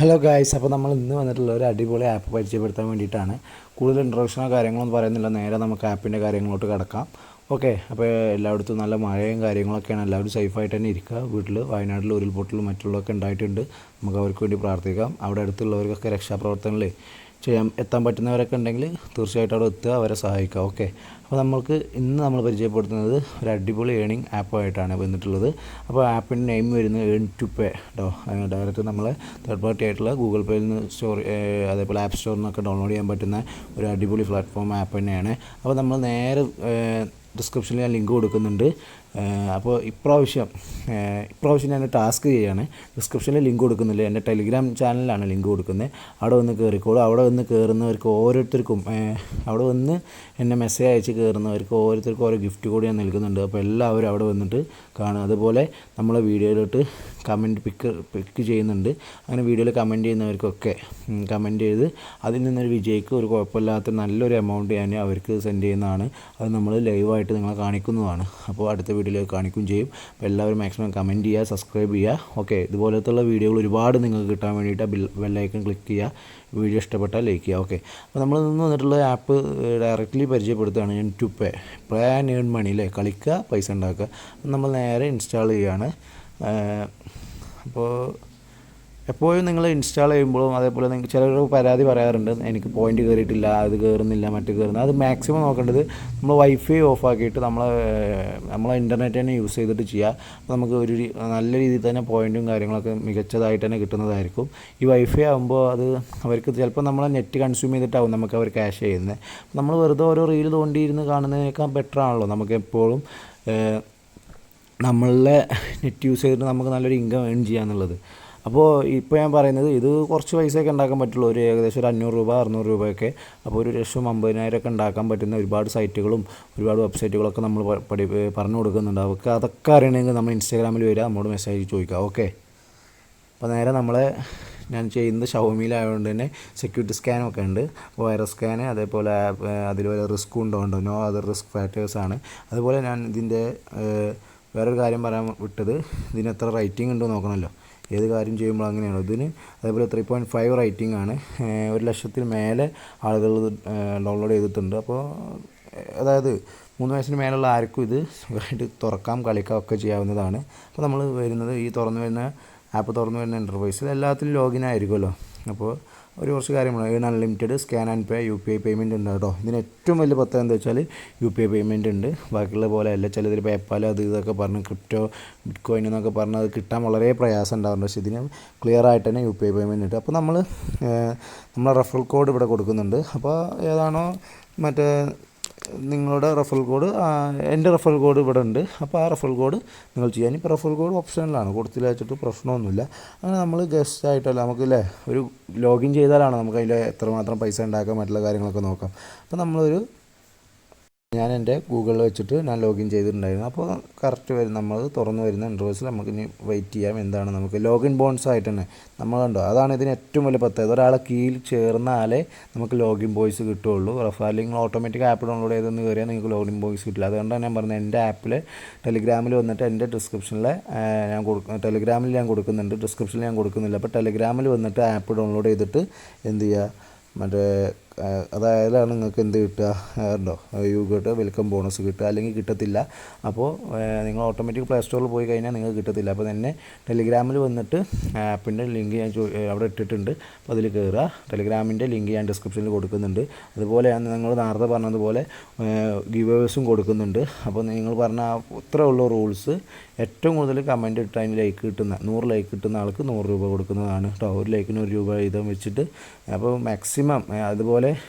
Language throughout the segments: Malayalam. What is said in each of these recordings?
ഹലോ ഗായ്സ്, അപ്പോൾ നമ്മൾ ഇന്ന് വന്നിട്ടുള്ള ഒരു അടിപൊളി ആപ്പ് പരിചയപ്പെടുത്താൻ വേണ്ടിയിട്ടാണ്. കൂടുതൽ ഇൻട്രൊഡക്ഷനോ കാര്യങ്ങളൊന്നും പറയുന്നില്ല, നേരെ നമുക്ക് ആപ്പിൻ്റെ കാര്യങ്ങളോട്ട് കിടക്കാം. ഓക്കെ, അപ്പോൾ എല്ലായിടത്തും നല്ല മഴയും കാര്യങ്ങളൊക്കെയാണ്. എല്ലാവരും സേഫായിട്ട് തന്നെ ഇരിക്കുക. വീട്ടിൽ വയനാട്ടിൽ ഉരുൾപൊട്ടലും മറ്റുള്ളതൊക്കെ ഉണ്ടായിട്ടുണ്ട്. നമുക്ക് അവർക്ക് വേണ്ടി പ്രാർത്ഥിക്കാം. അവിടെ അടുത്തുള്ളവർക്കൊക്കെ രക്ഷാപ്രവർത്തനങ്ങളിൽ എത്താൻ പറ്റുന്നവരൊക്കെ ഉണ്ടെങ്കിൽ തീർച്ചയായിട്ടും അവിടെ എത്തുക, അവരെ സഹായിക്കുക. ഓക്കെ, അപ്പോൾ ഇന്ന് നമ്മൾ പരിചയപ്പെടുത്തുന്നത് ഒരു അടിപൊളി ഏണിംഗ് ആപ്പായിട്ടാണ് വന്നിട്ടുള്ളത്. അപ്പോൾ ആപ്പിൻ്റെ നെയിം വരുന്നത് ഏൺ ടു പേ കേട്ടോ. ഡയറക്റ്റ് നമ്മൾ തേർഡ് പാർട്ടി ആയിട്ടുള്ള ഗൂഗിൾ പേയിൽ നിന്ന് അതേപോലെ ആപ്പ് സ്റ്റോറിൽ നിന്നൊക്കെ ഡൗൺലോഡ് ചെയ്യാൻ പറ്റുന്ന ഒരു അടിപൊളി പ്ലാറ്റ്ഫോം ആപ്പ് തന്നെയാണ്. അപ്പോൾ നമ്മൾ നേരെ ഡിസ്ക്രിപ്ഷനിൽ ഞാൻ ലിങ്ക് കൊടുക്കുന്നുണ്ട്. അപ്പോൾ ഇപ്രാവശ്യം ഞാൻ ടാസ്ക് ചെയ്യുകയാണ്. ഡിസ്ക്രിപ്ഷനിൽ ലിങ്ക് കൊടുക്കുന്നില്ല, എൻ്റെ ടെലിഗ്രാം ചാനലിലാണ് ലിങ്ക് കൊടുക്കുന്നത്. അവിടെ വന്ന് കയറിക്കോളൂ. അവിടെ വന്ന് കയറുന്നവർക്ക് ഓരോരുത്തർക്കും അവിടെ വന്ന് എന്നെ മെസ്സേജ് അയച്ച് കയറുന്നവർക്ക് ഓരോരുത്തർക്കും ഓരോ ഗിഫ്റ്റ് കൂടി ഞാൻ നൽകുന്നുണ്ട്. അപ്പോൾ എല്ലാവരും അവിടെ വന്നിട്ട് കാണുക. അതുപോലെ നമ്മളെ വീഡിയോയിലോട്ട് കമൻറ്റ് പിക്ക് ചെയ്യുന്നുണ്ട്. അങ്ങനെ വീഡിയോയിൽ കമൻറ്റ് ചെയ്യുന്നവർക്കൊക്കെ കമൻറ്റ് ചെയ്ത് അതിൽ നിന്നൊരു വിജയിക്ക് ഒരു കുഴപ്പമില്ലാത്ത നല്ലൊരു എമൗണ്ട് ഞാൻ അവർക്ക് സെൻഡ് ചെയ്യുന്നതാണ്. അത് നമ്മൾ ലൈവായിട്ട് നിങ്ങളെ കാണിക്കുന്നതാണ്. അപ്പോൾ അടുത്ത വീഡിയോയിൽ കാണിക്കുകയും ചെയ്യും. അപ്പോൾ എല്ലാവരും മാക്സിമം കമൻറ്റ് ചെയ്യുക, സബ്സ്ക്രൈബ് ചെയ്യുക. ഓക്കെ, ഇതുപോലത്തുള്ള വീഡിയോകൾ ഒരുപാട് നിങ്ങൾക്ക് കിട്ടാൻ വേണ്ടിയിട്ട് ബെല്ലൈക്കൺ ക്ലിക്ക് ചെയ്യുക. വീഡിയോ ഇഷ്ടപ്പെട്ടാൽ ലൈക്ക് ചെയ്യുക. ഓക്കെ, അപ്പോൾ നമ്മൾ നിന്ന് വന്നിട്ടുള്ള ആപ്പ് ഡയറക്റ്റ്ലി പരിചയപ്പെടുത്തുകയാണ്. Earn to pay earn money അല്ലേ, കളിക്കുക, പൈസ ഉണ്ടാക്കുക. നമ്മൾ നേരെ ഇൻസ്റ്റാൾ ചെയ്യുകയാണ്. അപ്പോൾ എപ്പോഴും നിങ്ങൾ ഇൻസ്റ്റാൾ ചെയ്യുമ്പോഴും അതേപോലെ ചിലർ പരാതി പറയാറുണ്ട്, എനിക്ക് പോയിൻ്റ് കയറിയിട്ടില്ല, അത് കയറുന്നില്ല, മറ്റ് കയറുന്നത്. അത് മാക്സിമം നോക്കേണ്ടത് നമ്മൾ വൈഫൈ ഓഫാക്കിയിട്ട് നമ്മളെ ഇൻ്റർനെറ്റ് തന്നെ യൂസ് ചെയ്തിട്ട് ചെയ്യുക. അപ്പോൾ നമുക്ക് നല്ല രീതിയിൽ തന്നെ പോയിൻറ്റും കാര്യങ്ങളൊക്കെ മികച്ചതായിട്ട് തന്നെ കിട്ടുന്നതായിരിക്കും. ഈ വൈഫൈ ആകുമ്പോൾ അത് അവർക്ക് ചിലപ്പോൾ നമ്മളെ നെറ്റ് കൺസ്യൂം ചെയ്തിട്ടാവും നമുക്ക് അവർ ക്യാഷ് ചെയ്യുന്നത്. നമ്മൾ വെറുതെ ഓരോ റീൽ തോണ്ടിയിരുന്ന് കാണുന്നതിനേക്കാൾ ബെറ്റർ ആണല്ലോ നമുക്ക് എപ്പോഴും നമ്മളുടെ നെറ്റ് യൂസ് ചെയ്തിട്ട് നമുക്ക് നല്ലൊരു ഇൻകം ഏൺ ചെയ്യുക എന്നുള്ളത്. അപ്പോൾ ഇപ്പോൾ ഞാൻ പറയുന്നത് ഇത് കുറച്ച് പൈസയൊക്കെ ഉണ്ടാക്കാൻ പറ്റുള്ളൂ, ഏകദേശം ഒരു 500 രൂപ 600 രൂപയൊക്കെ. അപ്പോൾ 1,50,000 ഒക്കെ ഉണ്ടാക്കാൻ പറ്റുന്ന ഒരുപാട് സൈറ്റുകളും ഒരുപാട് വെബ്സൈറ്റുകളൊക്കെ നമ്മൾ പറഞ്ഞു കൊടുക്കുന്നുണ്ട്. അതൊക്കെ അറിയണമെങ്കിൽ നമ്മൾ ഇൻസ്റ്റാഗ്രാമിൽ വരിക, നമ്മോട് മെസ്സേജ് ചോദിക്കുക. ഓക്കെ, അപ്പോൾ നേരെ ഞാൻ ചെയ്യുന്നത് ഷവോമിയിലായതുകൊണ്ട് തന്നെ സെക്യൂരിറ്റി സ്കാനൊക്കെ ഉണ്ട്. വൈറസ് സ്കാന്, അതേപോലെ അതിൽ റിസ്ക്കും ഉണ്ടോ, നോ അതർ റിസ്ക് ഫാക്ടേഴ്സാണ്. അതുപോലെ ഞാൻ ഇതിൻ്റെ വേറൊരു കാര്യം പറയാൻ വിട്ടത്, ഇതിന് എത്ര റേറ്റിംഗ് ഉണ്ടോ നോക്കണമല്ലോ. ഏത് കാര്യം ചെയ്യുമ്പോൾ അങ്ങനെയാണോ ഇതിന്. അതേപോലെ 3.5 റേറ്റിംഗ് ആണ്. 1,00,000 മേലെ ആളുകൾ ഡൗൺലോഡ് ചെയ്തിട്ടുണ്ട്. അപ്പോൾ അതായത് 3 വയസ്സിന് മേലുള്ള ആർക്കും ഇത് തുറക്കാം, കളിക്കാം ഒക്കെ ചെയ്യാവുന്നതാണ്. അപ്പോൾ നമ്മൾ വരുന്നത് ഈ ആപ്പ് തുറന്നു വരുന്ന ഇൻ്റർഫേസിൽ എല്ലാത്തിലും ലോഗിൻ ആയിരിക്കുമല്ലോ. അപ്പോൾ കുറച്ച് കാര്യമാണ്. Earn unlimited, scan and pay, UPI payment ഉണ്ട് കേട്ടോ. ഇതിന് ഏറ്റവും വലിയ പ്രത്യേകത എന്താ വെച്ചാൽ UPI പേയ്മെൻറ്റ് ഉണ്ട്. ബാക്കിയുള്ള പോലെ അല്ല, ചിലതിൽ പേപ്പാൽ അത് ഇതൊക്കെ പറഞ്ഞ് ക്രിപ്റ്റോ ബിറ്റ് കോയിൻ എന്നൊക്കെ പറഞ്ഞ് അത് കിട്ടാൻ വളരെ പ്രയാസം ഉണ്ടാകുന്നുണ്ട്. പക്ഷേ ഇതിന് ക്ലിയർ ആയിട്ട് തന്നെ UPI പേയ്മെൻറ്റ് ഉണ്ട്. അപ്പോൾ നമ്മളെ റെഫറൽ കോഡ് ഇവിടെ കൊടുക്കുന്നുണ്ട്. അപ്പോൾ ഏതാണോ നിങ്ങളുടെ റെഫറൽ കോഡ്, എൻ്റെ റെഫറൽ കോഡ് ഇവിടെ ഉണ്ട്. അപ്പോൾ ആ റെഫറൽ കോഡ് നിങ്ങൾ ചെയ്യാൻ. ഇപ്പോൾ റെഫറൽ കോഡ് ഓപ്ഷനിലാണ്, കൊടുത്തില്ല വെച്ചിട്ട് പ്രശ്നമൊന്നുമില്ല. അങ്ങനെ നമ്മൾ ഗസ്റ്റ് ആയിട്ടല്ല, നമുക്ക് ഒരു ലോഗിൻ ചെയ്താലാണ് നമുക്ക് അതിൻ്റെ എത്രമാത്രം പൈസ ഉണ്ടാക്കാൻ മറ്റുള്ള കാര്യങ്ങളൊക്കെ നോക്കാം. അപ്പോൾ ഞാൻ എൻ്റെ ഗൂഗിളിൽ വെച്ചിട്ട് ഞാൻ ലോഗിൻ ചെയ്തിട്ടുണ്ടായിരുന്നു. അപ്പോൾ കറക്റ്റ് നമ്മൾ തുറന്നു വരുന്ന ഇൻ്റർവ്യൂസിൽ നമുക്കിനി വെയിറ്റ് ചെയ്യാം. എന്താണ് നമുക്ക് ലോഗിൻ ബോൺസ് ആയിട്ട് തന്നെ നമ്മളുണ്ടോ, അതാണ് ഇതിന് ഏറ്റവും വലിയ പ്രത്യേകത. ഒരാളെ കീഴിൽ ചേർന്നാലേ നമുക്ക് ലോഗിൻ ബോയ്സ് കിട്ടുകയുള്ളൂ. അല്ലെങ്കിൽ ഓട്ടോമാറ്റിക് ആപ്പ് ഡൗൺലോഡ് ചെയ്തെന്ന് കയറിയാൽ നിങ്ങൾക്ക് ലോഗിൻ ബോയ്സ് കിട്ടില്ല. അതുകൊണ്ടാണ് ഞാൻ പറഞ്ഞത്, എൻ്റെ ആപ്പിൽ ടെലിഗ്രാമിൽ വന്നിട്ട് എൻ്റെ ഡിസ്ക്രിപ്ഷനിൽ ടെലിഗ്രാമിൽ ഞാൻ കൊടുക്കുന്നുണ്ട്, ഡിസ്ക്രിപ്ഷനിൽ ഞാൻ കൊടുക്കുന്നില്ല. അപ്പോൾ ടെലിഗ്രാമിൽ വന്നിട്ട് ആപ്പ് ഡൗൺലോഡ് ചെയ്തിട്ട് എന്ത് ചെയ്യുക, അതായാലാണ് നിങ്ങൾക്ക് എന്ത് കിട്ടുക ഉണ്ടോ, കിട്ടുക, വെൽക്കം ബോണസ് കിട്ടുക. അല്ലെങ്കിൽ കിട്ടത്തില്ല. അപ്പോൾ നിങ്ങൾ ഓട്ടോമാറ്റിക് പ്ലേ സ്റ്റോറിൽ പോയി കഴിഞ്ഞാൽ നിങ്ങൾക്ക് കിട്ടത്തില്ല. അപ്പോൾ തന്നെ ടെലിഗ്രാമിൽ വന്നിട്ട് ആപ്പിൻ്റെ ലിങ്ക് ഞാൻ അവിടെ ഇട്ടിട്ടുണ്ട്. അപ്പോൾ അതിൽ കയറുക. ടെലിഗ്രാമിൻ്റെ ലിങ്ക് ഞാൻ ഡിസ്ക്രിപ്ഷനിൽ കൊടുക്കുന്നുണ്ട്. അതുപോലെ നിങ്ങൾ നേരത്തെ പറഞ്ഞതുപോലെ ഗിവേഴ്സും കൊടുക്കുന്നുണ്ട്. അപ്പോൾ നിങ്ങൾ പറഞ്ഞ ഇത്രേ ഉള്ളൂ റൂൾസ്. ഏറ്റവും കൂടുതൽ കമൻറ്റ് ഇട്ട് അതിന് ലൈക്ക് കിട്ടുന്ന 100 ലൈക്ക് കിട്ടുന്ന ആൾക്ക് 100 രൂപ കൊടുക്കുന്നതാണ് കേട്ടോ. ഒരു ലൈക്കിന് 1 രൂപ വീതം വെച്ചിട്ട്. അപ്പോൾ മാക്സിമം അതുപോലെ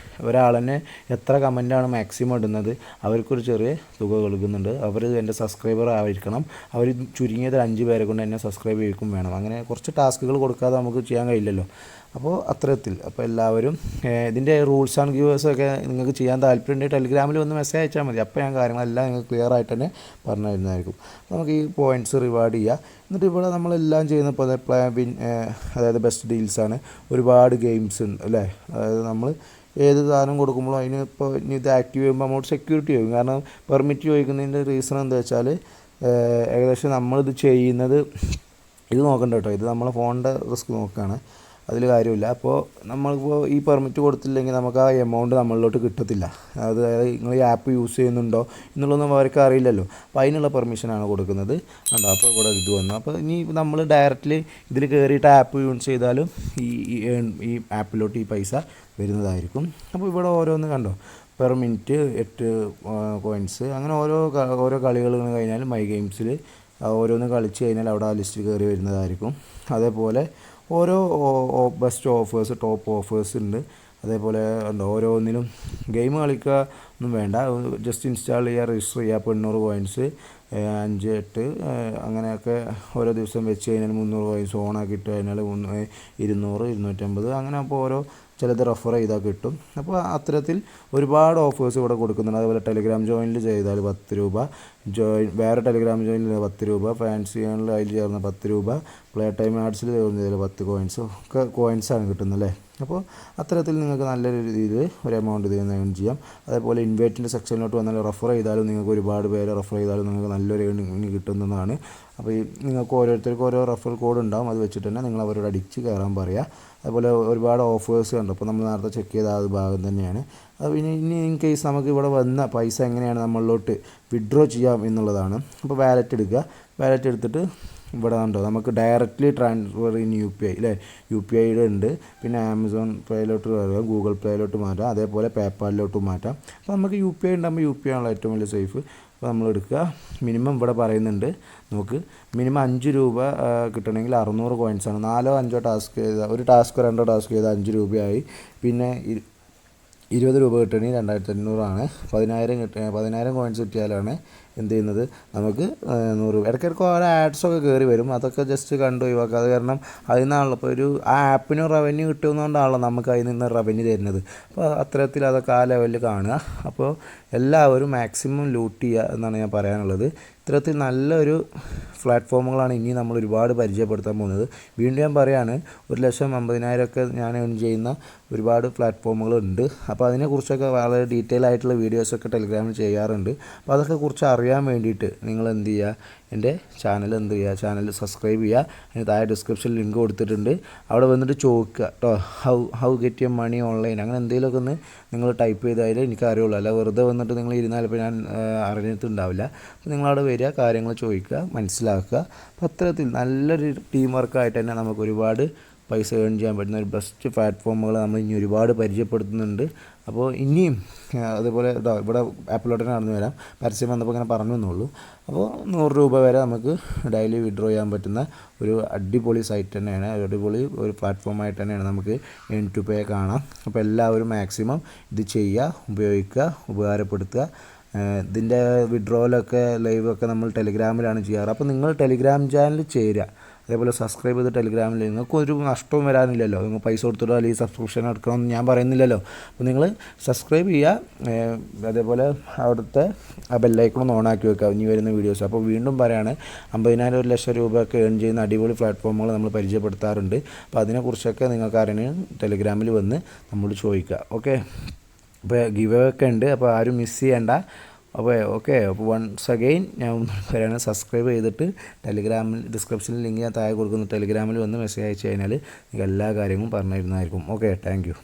ഒരാൾ തന്നെ എത്ര കമൻറ്റാണ് മാക്സിമം ഇടുന്നത് അവർക്കൊരു ചെറിയ തുക കൊടുക്കുന്നുണ്ട്. അവർ എൻ്റെ സബ്സ്ക്രൈബർ ആയിരിക്കണം. അവർ ചുരുങ്ങിയത് 5 പേരെ കൊണ്ട് എന്നെ സബ്സ്ക്രൈബ് ചെയ്യിക്കും വേണം. അങ്ങനെ കുറച്ച് ടാസ്കുകൾ കൊടുക്കാതെ നമുക്ക് ചെയ്യാൻ കഴിയില്ലല്ലോ. അപ്പോൾ അപ്പോൾ എല്ലാവരും ഇതിൻ്റെ റൂൾസ് ആൻഡ് ഗിവേഴ്സൊക്കെ നിങ്ങൾക്ക് ചെയ്യാൻ താല്പര്യമുണ്ടെങ്കിൽ ടെലിഗ്രാമിൽ വന്ന് മെസ്സേജ് അയച്ചാൽ മതി. അപ്പോൾ ഞാൻ കാര്യങ്ങളെല്ലാം നിങ്ങൾക്ക് ക്ലിയർ ആയിട്ട് തന്നെ പറഞ്ഞു തരുന്നതായിരിക്കും. നമുക്ക് ഈ പോയിൻറ്റ്സ് റിവാർഡ് ചെയ്യുക. എന്നിട്ട് ഇവിടെ നമ്മളെല്ലാം ചെയ്യുന്ന ഇപ്പോൾ അതായത് ബെസ്റ്റ് ഡീൽസാണ്. ഒരുപാട് ഗെയിംസ് ഉണ്ട് അല്ലേ. അതായത് നമ്മൾ ഏത് സാധനം കൊടുക്കുമ്പോഴും അതിന് ഇപ്പോൾ ഇത് ആക്റ്റീവ് ചെയ്യുമ്പോൾ അങ്ങോട്ട് സെക്യൂരിറ്റി ചോദിക്കും. കാരണം പെർമിറ്റ് ചോദിക്കുന്നതിൻ്റെ റീസൺ എന്താ വെച്ചാൽ ഏകദേശം നമ്മളിത് ചെയ്യുന്നത് ഇത് നോക്കണ്ട കേട്ടോ. ഇത് നമ്മളെ ഫോണിൻ്റെ റിസ്ക് നോക്കുകയാണ്. അതിൽ കാര്യമില്ല. അപ്പോൾ നമ്മളിപ്പോൾ ഈ പെർമിറ്റ് കൊടുത്തില്ലെങ്കിൽ നമുക്ക് ആ എമൗണ്ട് നമ്മളിലോട്ട് കിട്ടത്തില്ല. അതായത് നിങ്ങൾ ഈ ആപ്പ് യൂസ് ചെയ്യുന്നുണ്ടോ എന്നുള്ളതൊന്നും അവർക്ക് അറിയില്ലല്ലോ. അപ്പോൾ അതിനുള്ള പെർമിഷനാണ് കൊടുക്കുന്നത്. കണ്ടോ, അപ്പോൾ ഇവിടെ ഇത് വന്നു. അപ്പോൾ ഇനി നമ്മൾ ഡയറക്റ്റ്ലി ഇതിൽ കയറിയിട്ട് ആപ്പ് യൂസ് ചെയ്താലും ഈ ആപ്പിലോട്ട് ഈ പൈസ വരുന്നതായിരിക്കും. അപ്പോൾ ഇവിടെ ഓരോന്ന് കണ്ടോ, പെർ മിനിറ്റ് 8 കോയിൻസ്, അങ്ങനെ ഓരോ കളികൾ കഴിഞ്ഞാൽ മൈ ഗെയിംസിൽ ഓരോന്ന് കളിച്ച് കഴിഞ്ഞാൽ അവിടെ ആ ലിസ്റ്റ് കയറി വരുന്നതായിരിക്കും. അതേപോലെ ഓരോ ബെസ്റ്റ് ഓഫേഴ്സ്, ടോപ്പ് ഓഫേഴ്സ് ഉണ്ട്. അതേപോലെ ഉണ്ടോ, ഓരോന്നിലും ഗെയിം കളിക്കുക ഒന്നും വേണ്ട, ജസ്റ്റ് ഇൻസ്റ്റാൾ ചെയ്യുക, രജിസ്റ്റർ ചെയ്യുക. അപ്പോൾ 800 കോയിൻസ് 5, 8 അങ്ങനെയൊക്കെ ഓരോ ദിവസം വെച്ച് കഴിഞ്ഞാൽ 300 കോയിൻസ് ഓണാക്കി ഇട്ട് കഴിഞ്ഞാൽ 200, 250 അങ്ങനെ. അപ്പോൾ ചിലത് റെഫർ ചെയ്താൽ കിട്ടും. അപ്പോൾ അത്തരത്തിൽ ഒരുപാട് ഓഫേഴ്സ് ഇവിടെ കൊടുക്കുന്നുണ്ട്. അതുപോലെ ടെലിഗ്രാം ജോയിനിൽ ചെയ്താൽ 10 രൂപ, വേറെ ടെലിഗ്രാം ജോയിനിൽ 10 രൂപ, ഫാൻസി ജോയിനിൽ അതിൽ ചേർന്ന 10 രൂപ, പ്ലേ ടൈം ആഡ്സിൽ ചേർന്നതിൽ 10 കോയിൻസ് ഒക്കെ കോയിൻസാണ് കിട്ടുന്നത് അല്ലേ. അപ്പോൾ അത്തരത്തിൽ നിങ്ങൾക്ക് നല്ലൊരു രീതിയിൽ ഒരു എമൗണ്ട് ഇതിൽ നിന്ന് ഏൺ ചെയ്യാം. അതേപോലെ ഇൻവൈറ്റിൻ്റെ സെക്ഷനിലോട്ട് വന്നാൽ റെഫർ ചെയ്താലും നിങ്ങൾക്ക് ഒരുപാട് പേര് റെഫർ ചെയ്താലും നിങ്ങൾക്ക് നല്ലൊരു ഏണിങ് കിട്ടുന്നതാണ്. അപ്പോൾ ഈ നിങ്ങൾക്ക് ഓരോരുത്തർക്കും ഓരോ റെഫറൽ കോഡ് ഉണ്ടാവും, അത് വെച്ചിട്ട് തന്നെ നിങ്ങൾ അവരോട് അടിച്ച് കയറാൻ പറയുക. അതുപോലെ ഒരുപാട് ഓഫേഴ്സ് ഉണ്ട്. അപ്പോൾ നമ്മൾ നേരത്തെ ചെക്ക് ചെയ്ത ആ ഭാഗം തന്നെയാണ്. അപ്പോൾ ഇനി ഇൻ കേസ് നമുക്ക് ഇവിടെ വന്ന പൈസ എങ്ങനെയാണ് നമ്മളിലോട്ട് വിഡ്രോ ചെയ്യാം എന്നുള്ളതാണ്. അപ്പോൾ വാലറ്റ് എടുക്കുക. വാലറ്റ് എടുത്തിട്ട് ഇവിടെ ഉണ്ടോ, നമുക്ക് ഡയറക്റ്റ്ലി ട്രാൻസ്ഫർ ഇൻ UPI അല്ലേ, UPI ഉണ്ട്. പിന്നെ ആമസോൺ പേയിലോട്ട് കയറുക, ഗൂഗിൾ പേയിലോട്ട് മാറ്റാം, അതേപോലെ പേപ്പാലിലോട്ട് മാറ്റാം. അപ്പോൾ നമുക്ക് UPI ഉണ്ടാകുമ്പോൾ UPI ആണല്ലോ ഏറ്റവും വലിയ സേഫ്. അപ്പോൾ നമ്മൾ എടുക്കുക. മിനിമം ഇവിടെ പറയുന്നുണ്ട് നമുക്ക്, മിനിമം 5 രൂപ കിട്ടണമെങ്കിൽ 600 കോയിൻസാണ്. 4 or 5 ടാസ്ക് ചെയ്താൽ, ഒരു ടാസ്ക് 2 ടാസ്ക് ചെയ്താൽ 5 രൂപയായി. പിന്നെ 20 രൂപ കിട്ടണമെങ്കിൽ 2500 10,000 കോയിൻസ് കിട്ടിയാലാണ് എന്ത് ചെയ്യുന്നത്, നമുക്ക് 100 രൂപ. ഇടയ്ക്കിടയ്ക്ക് ഓരോ ആഡ്സൊക്കെ കയറി വരും, അതൊക്കെ ജസ്റ്റ് കണ്ട് ഒഴിവാക്കുക. അത് കാരണം അതിൽ നിന്നാണല്ലോ ഇപ്പോൾ ആ ആപ്പിന് റവന്യൂ കിട്ടുന്നതുകൊണ്ടാണല്ലോ നമുക്ക് അതിൽ നിന്ന് റവന്യൂ തരുന്നത്. അപ്പോൾ അത്തരത്തിൽ അതൊക്കെ ആ ലെവലിൽ കാണുക. അപ്പോൾ എല്ലാവരും മാക്സിമം ലൂട്ട് ചെയ്യുക എന്നാണ് ഞാൻ പറയാനുള്ളത്. ഇത്തരത്തിൽ നല്ലൊരു പ്ലാറ്റ്ഫോമുകളാണ് ഇനി നമ്മൾ ഒരുപാട് പരിചയപ്പെടുത്താൻ പോകുന്നത്. വീണ്ടും ഞാൻ പറയുകയാണ്, 1,50,000 ഒക്കെ ഞാൻ ഏൺ ചെയ്യുന്ന ഒരുപാട് പ്ലാറ്റ്ഫോമുകളുണ്ട്. അപ്പോൾ അതിനെക്കുറിച്ചൊക്കെ വളരെ ഡീറ്റെയിൽ ആയിട്ടുള്ള വീഡിയോസൊക്കെ ടെലിഗ്രാമിൽ ചെയ്യാറുണ്ട്. അപ്പോൾ അതൊക്കെ കുറിച്ച് അറിയാൻ വേണ്ടിയിട്ട് നിങ്ങൾ എന്ത് ചെയ്യുക, എൻ്റെ ചാനൽ സബ്സ്ക്രൈബ് ചെയ്യുക. അതിന് താഴെ ഡിസ്ക്രിപ്ഷനിൽ ലിങ്ക് കൊടുത്തിട്ടുണ്ട്, അവിടെ വന്നിട്ട് ചോദിക്കുക കേട്ടോ, how get your money online, അങ്ങനെ എന്തെങ്കിലുമൊക്കെ ഒന്ന് നിങ്ങൾ ടൈപ്പ് ചെയ്താലേ എനിക്ക് അറിയുള്ളൂ. അല്ല വെറുതെ വന്നിട്ട് നിങ്ങൾ ഇരുന്നാൽ ഇപ്പോൾ ഞാൻ അറിഞ്ഞിട്ടുണ്ടാവില്ല. അപ്പോൾ നിങ്ങളവിടെ വരിക, കാര്യങ്ങൾ ചോദിക്കുക, മനസ്സിലാക്കുക. അപ്പോൾ അത്തരത്തിൽ നല്ലൊരു ടീം വർക്കായിട്ട് തന്നെ നമുക്ക് ഒരുപാട് പൈസ ഏൺ ചെയ്യാൻ പറ്റുന്ന ഒരു ബെസ്റ്റ് പ്ലാറ്റ്ഫോമുകൾ നമ്മൾ ഇനി ഒരുപാട് പരിചയപ്പെടുത്തുന്നുണ്ട്. അപ്പോൾ ഇനിയും അതേപോലെ ഇവിടെ ആപ്പിലോട്ട് തന്നെ നടന്നു വരാം, പരസ്യം വന്നപ്പോൾ ഇങ്ങനെ പറഞ്ഞു എന്നുള്ളൂ. അപ്പോൾ 100 രൂപ വരെ നമുക്ക് ഡെയിലി വിഡ്രോ ചെയ്യാൻ പറ്റുന്ന ഒരു അടിപൊളി സൈറ്റ് തന്നെയാണ്, അടിപൊളി ഒരു പ്ലാറ്റ്ഫോമായിട്ട് തന്നെയാണ് നമുക്ക് ഏൺ ടു പേ കാണാം. അപ്പോൾ എല്ലാവരും മാക്സിമം ഇത് ചെയ്യുക, ഉപയോഗിക്കുക, ഉപകാരപ്പെടുത്തുക. ഇതിൻ്റെ വിഡ്രോലൊക്കെ ലൈവൊക്കെ നമ്മൾ ടെലിഗ്രാമിലാണ് ചെയ്യാറ്. അപ്പോൾ നിങ്ങൾ ടെലിഗ്രാം ചാനൽ ചേരുക, അതേപോലെ സബ്സ്ക്രൈബ് ചെയ്ത് ടെലിഗ്രാമിൽ നിങ്ങൾക്കൊരു നഷ്ടവും വരാനില്ലല്ലോ. നിങ്ങൾ പൈസ കൊടുത്തിട്ടോ അല്ലെങ്കിൽ സബ്സ്ക്രിപ്ഷൻ എടുക്കണമെന്ന് ഞാൻ പറയുന്നില്ലല്ലോ. അപ്പോൾ നിങ്ങൾ സബ്സ്ക്രൈബ് ചെയ്യുക, അതേപോലെ അവിടുത്തെ ആ ബെല്ലൈക്കണൊന്ന് ഓണാക്കി വെക്കുക ഇനി വരുന്ന വീഡിയോസ്. അപ്പോൾ വീണ്ടും പറയാണ്, 50,000 1 ലക്ഷം രൂപയൊക്കെ ഏൺ ചെയ്യുന്ന അടിപൊളി പ്ലാറ്റ്ഫോമുകൾ നമ്മൾ പരിചയപ്പെടുത്താറുണ്ട്. അപ്പോൾ അതിനെക്കുറിച്ചൊക്കെ നിങ്ങൾക്ക് അറിയണമെങ്കിൽ ടെലിഗ്രാമിൽ വന്ന് നമ്മളോട് ചോദിക്കുക. ഓക്കെ, അപ്പോൾ ഗിവ് അവേ ഒക്കെ ഉണ്ട്, അപ്പോൾ ആരും മിസ് ചെയ്യണ്ട. അപ്പോൾ ഓക്കെ, അപ്പോൾ വൺസ് അഗെയിൻ ഞാൻ പറയുന്നത്, സബ്സ്ക്രൈബ് ചെയ്തിട്ട് ടെലിഗ്രാമിൽ ഡിസ്ക്രിപ്ഷനിൽ ലിങ്ക് ഞാൻ താഴെ കൊടുക്കുന്ന ടെലിഗ്രാമിൽ വന്ന് മെസ്സേജ് അയച്ചു കഴിഞ്ഞാൽ നിങ്ങൾക്ക് എല്ലാ കാര്യങ്ങളും പറഞ്ഞു തരുന്നതായിരിക്കും. Okay, thank you.